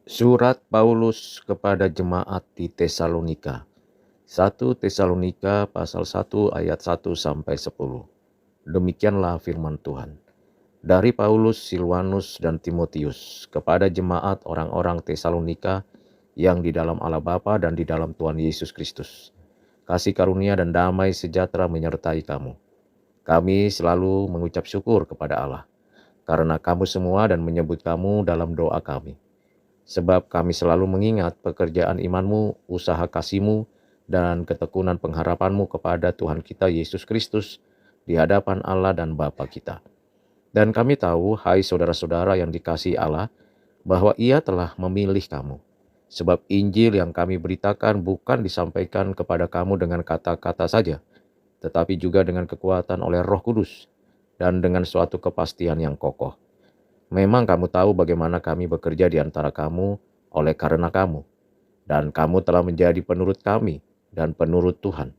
Surat Paulus kepada jemaat di Tesalonika. 1 Tesalonika pasal 1 ayat 1 sampai 10. Demikianlah firman Tuhan. Dari Paulus, Silwanus, dan Timotius kepada jemaat orang-orang Tesalonika yang di dalam Allah Bapa dan di dalam Tuhan Yesus Kristus. Kasih karunia dan damai sejahtera menyertai kamu. Kami selalu mengucap syukur kepada Allah karena kamu semua dan menyebut kamu dalam doa kami. Sebab kami selalu mengingat pekerjaan imanmu, usaha kasihmu, dan ketekunan pengharapanmu kepada Tuhan kita Yesus Kristus di hadapan Allah dan Bapa kita. Dan kami tahu, hai saudara-saudara yang dikasihi Allah, bahwa Ia telah memilih kamu. Sebab Injil yang kami beritakan bukan disampaikan kepada kamu dengan kata-kata saja, tetapi juga dengan kekuatan oleh Roh Kudus dan dengan suatu kepastian yang kokoh. Memang kamu tahu bagaimana kami bekerja di antara kamu oleh karena kamu, dan kamu telah menjadi penurut kami dan penurut Tuhan.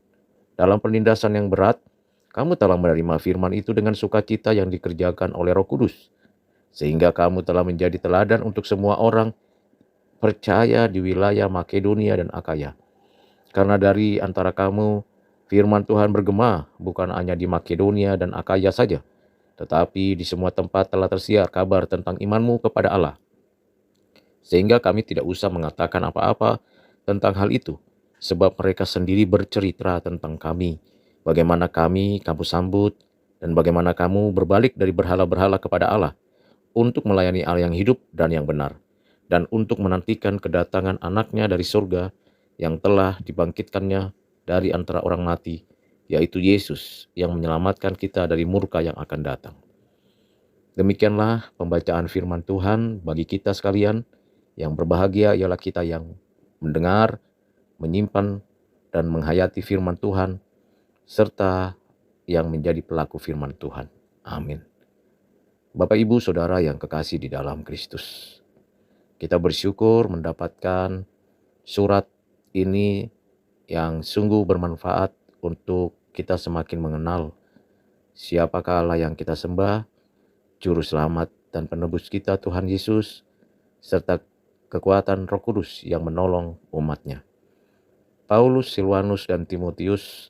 Dalam penindasan yang berat, kamu telah menerima firman itu dengan sukacita yang dikerjakan oleh Roh Kudus, sehingga kamu telah menjadi teladan untuk semua orang percaya di wilayah Makedonia dan Akaya. Karena dari antara kamu, firman Tuhan bergema bukan hanya di Makedonia dan Akaya saja, tetapi di semua tempat telah tersiar kabar tentang imanmu kepada Allah. Sehingga kami tidak usah mengatakan apa-apa tentang hal itu, sebab mereka sendiri bercerita tentang kami, bagaimana kamu sambut, dan bagaimana kamu berbalik dari berhala-berhala kepada Allah, untuk melayani Allah yang hidup dan yang benar, dan untuk menantikan kedatangan anaknya dari surga, yang telah dibangkitkannya dari antara orang mati, yaitu Yesus, yang menyelamatkan kita dari murka yang akan datang. Demikianlah pembacaan firman Tuhan bagi kita sekalian. Yang berbahagia ialah kita yang mendengar, menyimpan, dan menghayati firman Tuhan, serta yang menjadi pelaku firman Tuhan. Amin. Bapak, Ibu, Saudara yang kekasih di dalam Kristus, kita bersyukur mendapatkan surat ini yang sungguh bermanfaat untuk kita semakin mengenal siapakah Allah yang kita sembah, Juru Selamat dan Penebus kita Tuhan Yesus, serta kekuatan Roh Kudus yang menolong umatnya. Paulus, Silwanus, dan Timotius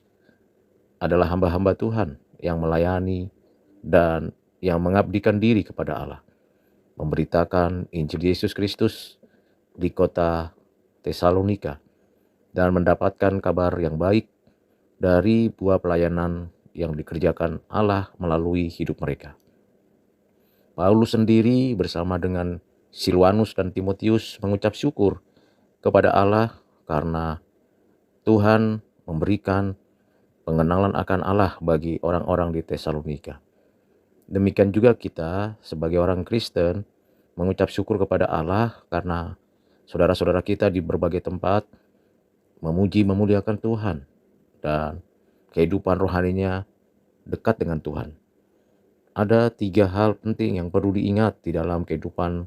adalah hamba-hamba Tuhan yang melayani dan yang mengabdikan diri kepada Allah, memberitakan Injil Yesus Kristus di kota Tesalonika dan mendapatkan kabar yang baik dari buah pelayanan yang dikerjakan Allah melalui hidup mereka. Paulus sendiri bersama dengan Silwanus dan Timotius mengucap syukur kepada Allah karena Tuhan memberikan pengenalan akan Allah bagi orang-orang di Tesalonika. Demikian juga kita sebagai orang Kristen mengucap syukur kepada Allah karena saudara-saudara kita di berbagai tempat memuji memuliakan Tuhan dan kehidupan rohaninya dekat dengan Tuhan. Ada 3 hal penting yang perlu diingat di dalam kehidupan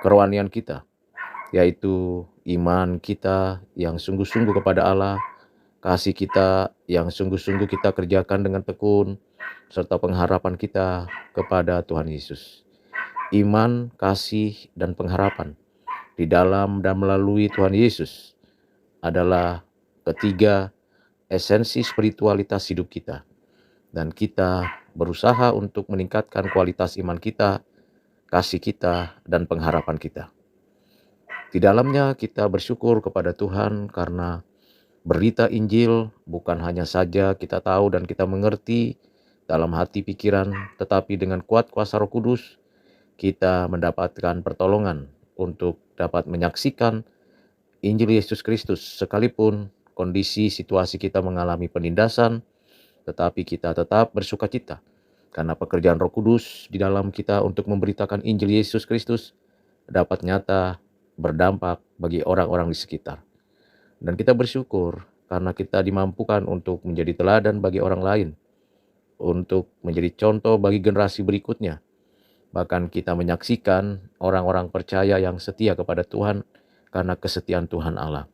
kerohanian kita, yaitu iman kita yang sungguh-sungguh kepada Allah, kasih kita yang sungguh-sungguh kita kerjakan dengan tekun, serta pengharapan kita kepada Tuhan Yesus. Iman, kasih, dan pengharapan di dalam dan melalui Tuhan Yesus adalah ketiga esensi spiritualitas hidup kita. Dan kita berusaha untuk meningkatkan kualitas iman kita, kasih kita, dan pengharapan kita. Di dalamnya kita bersyukur kepada Tuhan karena berita Injil bukan hanya saja kita tahu dan kita mengerti dalam hati pikiran, tetapi dengan kuat kuasa Roh Kudus kita mendapatkan pertolongan untuk dapat menyaksikan Injil Yesus Kristus sekalipun kondisi situasi kita mengalami penindasan, tetapi kita tetap bersukacita karena pekerjaan Roh Kudus di dalam kita untuk memberitakan Injil Yesus Kristus dapat nyata berdampak bagi orang-orang di sekitar. Dan kita bersyukur karena kita dimampukan untuk menjadi teladan bagi orang lain, untuk menjadi contoh bagi generasi berikutnya. Bahkan kita menyaksikan orang-orang percaya yang setia kepada Tuhan karena kesetiaan Tuhan Allah.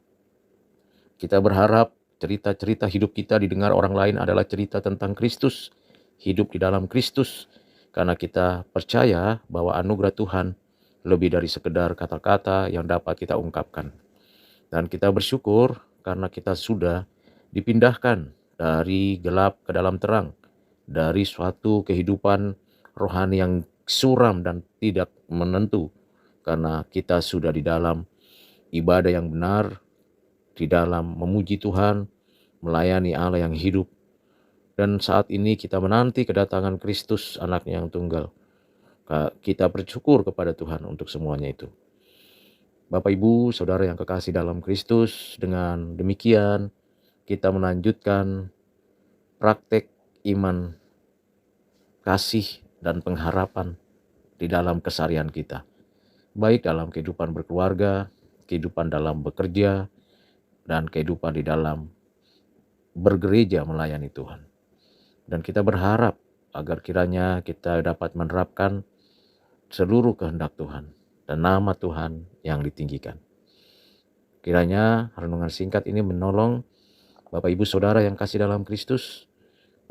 Kita berharap cerita-cerita hidup kita didengar orang lain adalah cerita tentang Kristus, hidup di dalam Kristus, karena kita percaya bahwa anugerah Tuhan lebih dari sekedar kata-kata yang dapat kita ungkapkan. Dan kita bersyukur karena kita sudah dipindahkan dari gelap ke dalam terang, dari suatu kehidupan rohani yang suram dan tidak menentu, karena kita sudah di dalam ibadah yang benar, di dalam memuji Tuhan, melayani Allah yang hidup. Dan saat ini kita menanti kedatangan Kristus, anaknya yang tunggal. Kita bersyukur kepada Tuhan untuk semuanya itu. Bapak, Ibu, Saudara yang kekasih dalam Kristus, dengan demikian kita melanjutkan praktek iman, kasih, dan pengharapan di dalam keseharian kita. Baik dalam kehidupan berkeluarga, kehidupan dalam bekerja, dan kehidupan di dalam bergereja melayani Tuhan. Dan kita berharap agar kiranya kita dapat menerapkan seluruh kehendak Tuhan dan nama Tuhan yang ditinggikan. Kiranya renungan singkat ini menolong Bapak Ibu Saudara yang kasih dalam Kristus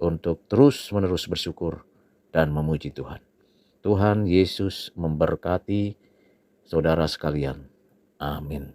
untuk terus-menerus bersyukur dan memuji Tuhan. Tuhan Yesus memberkati saudara sekalian. Amin.